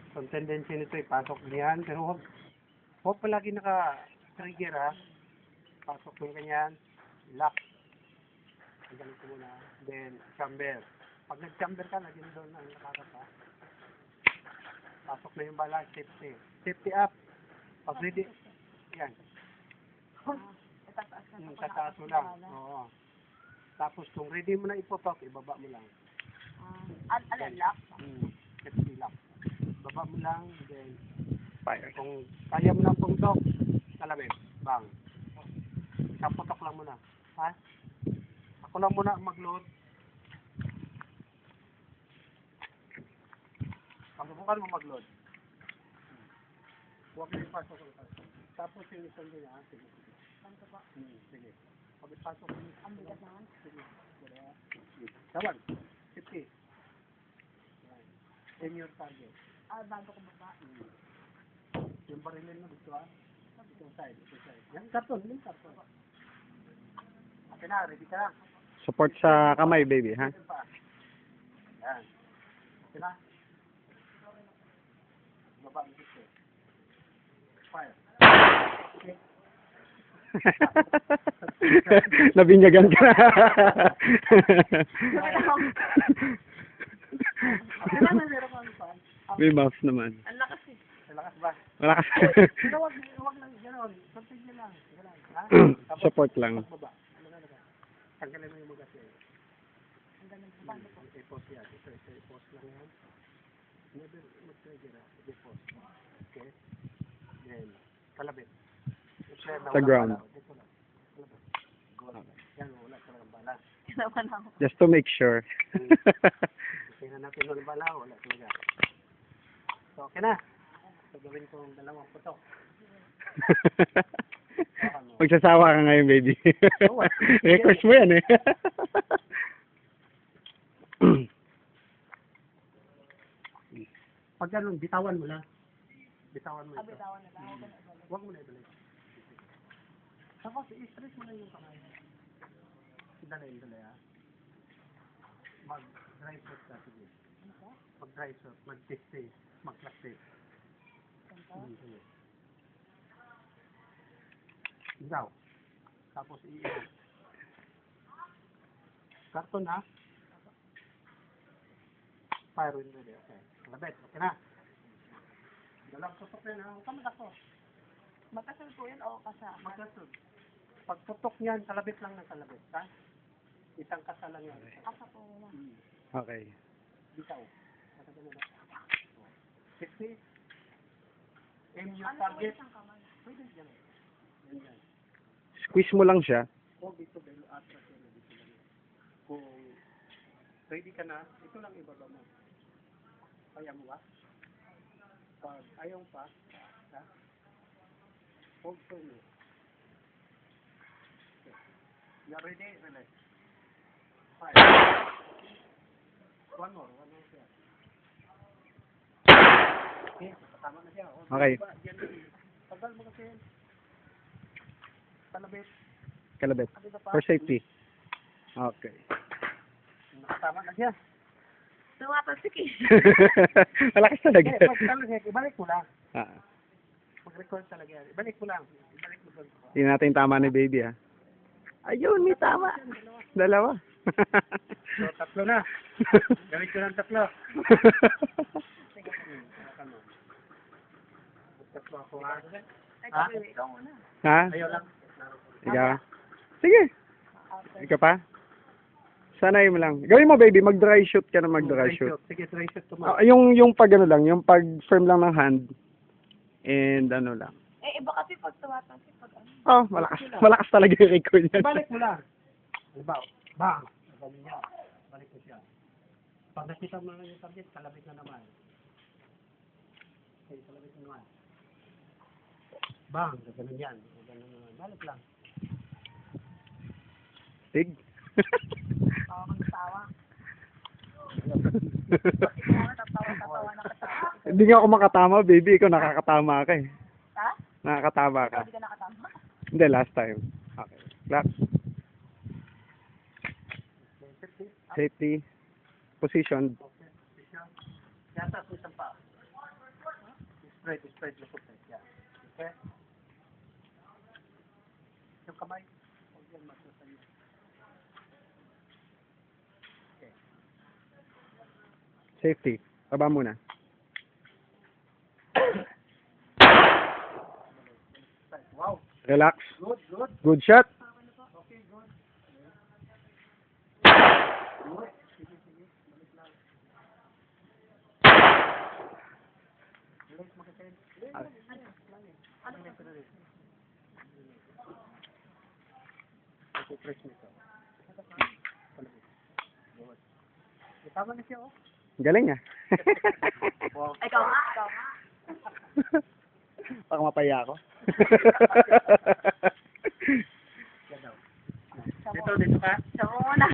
So, ang tendency nito, ipasok niyan. Pero huwag palagi naka-trigger, ha. Pasok mo yung ganyan. Lock. Tanggalin ko muna. Then, chamber. Pag nag-chamber ka, lagyan doon ang nakakata. Pasok na yung bala. Safety. Safety up. Pag ready. Yan. Tataas mo lang. Oo. Tapos, kung ready mo na ipotok, ibaba mo lang. Alalak? Safety lock. Baba mo lang, then Fire. kung kaya mo ng puntok, alamin, bang. Isang putok lang muna. Ha? Ako lang muna mag-load. Pagbubukan mo mag-load. Huwag mo ipasok ulit. Tapos yung isang din, ha? Sige. Sige. Pag ipasok mo, ang bigat naman. Sige. Saban. 50. In your target. Bago ko baba. Yung barilin mo dito, ha? Itong side. Yan, karton. Yung karton. Okay na, ready ka na. Support sa kamay, baby, ha? Yan. Okay na. Baba mo dito. Fire. Okay. Nabinyagan ka. May mouse naman. Ang lakas eh. Malakas ba? Malakas. Pero wag lang gano'n. Something nyo lang. Ha? Support lang. Baba. Tanggalin mo yung magasin. I-pause yan. Ito, i-pause lang yan. Never mag-trigger ha. I-pause. Okay? Then, kalabit. Sa ground. Dito lang. Kalabit. Yan, wala talagang bala. Kinaman ako. Just to make sure. Tingnan natin yung bala. Wala talaga. So, okay na. So, gawin kong dalawang putok. Magsasawa ka ngayon, baby. Request mo yan, eh. Pag ganun, bitawan mo lang. Bitawan mo ito. Bitawan na lang. Huwag mo na ibalik. Tapos, i-stress mo lang yung kamay. Dali, ha. Mag-dry shot ka, sige. Mag-dry shot, mag-tiste, mag-lactate. Ikaw. Tapos, i-iwan. Karton, ha? Fire in ready, okay. Kalabit, okay na. Dalang putok yan, ha? Huwag ka matakot. Magkasal po yun o kasama? Magkasod. Pag putok niyan, kalabit lang ng kalabit, ha? Isang kasa lang yan. Asa po na. Okay. Bitaw. Matagal na. 50. Aim your target. Isang kamay? Pwede dyan. Yan. Squeeze mo lang siya. O dito, dahil atras yan. Dito lang. Kung ready ka na, ito lang ibaba mo. Kaya mo ba? Pag ayaw pa, ha? Hold to me. Okay. You're ready? Relax. Five. One more siya. Okay, tama na siya. Okay. Tagal mo kasi. Kalabit. Kalabit. For safety. Okay. Tama na siya. Tumatasik eh. Malakas talaga. Ibalik mo lang. Ah. Mag-record talaga yan. Ibalik mo lang. Ibalik mo doon. Tingnan natin yung tama ni baby, ha? Ayun, may tama. Dalawa. So, tatlo na. Gawin ko ng tatlo. Tatlo ako, ha? Ha? Ikaw muna. Ha? Ayaw lang. Ikaw? Sige. Ikaw pa? Sanay mo lang. Gawin mo, baby. Mag-dry shoot ka na mag-dry shoot. Sige, dry shoot ko Yung pag ano lang, yung pag firm lang ng hand. And ano lang. Iba kasi pag tumatasik pag ano. Oh, malakas. Malakas talaga yung record yan. Ibalik mo lang. Halimbawa, bang! Ganun niya. Balik mo siya. Pag nakita mo na yung target, kalabit na naman. Okay, kalabit na naman. Bang! Ganun yan. Ganun naman. Balik lang. Tig. Tawa kang tawa. Tatawa na katawa. Hindi nga ako makatama, baby. Ikaw nakakatama ka, eh. Ha? Nakakatama ka. Hindi ka nakatama? Hindi, last time. Okay. Clap. Safety. Position. Yata po isang pa. Spread, spread, lukot. Yan. Okay? Yung kamay. Huwag yan, masusan niya. Okay. Safety. Baba muna. Wow. Relax. Good, good. Good shot. Okay, good. Good. Sige, sige. Balik lang. Balik, makasend. Press nito. Good. Tama na siya, oh. Galing ah. Wow. Ikaw nga, ikaw nga. Baka mapaya ako. Yan daw. Dito ka. Siya muna.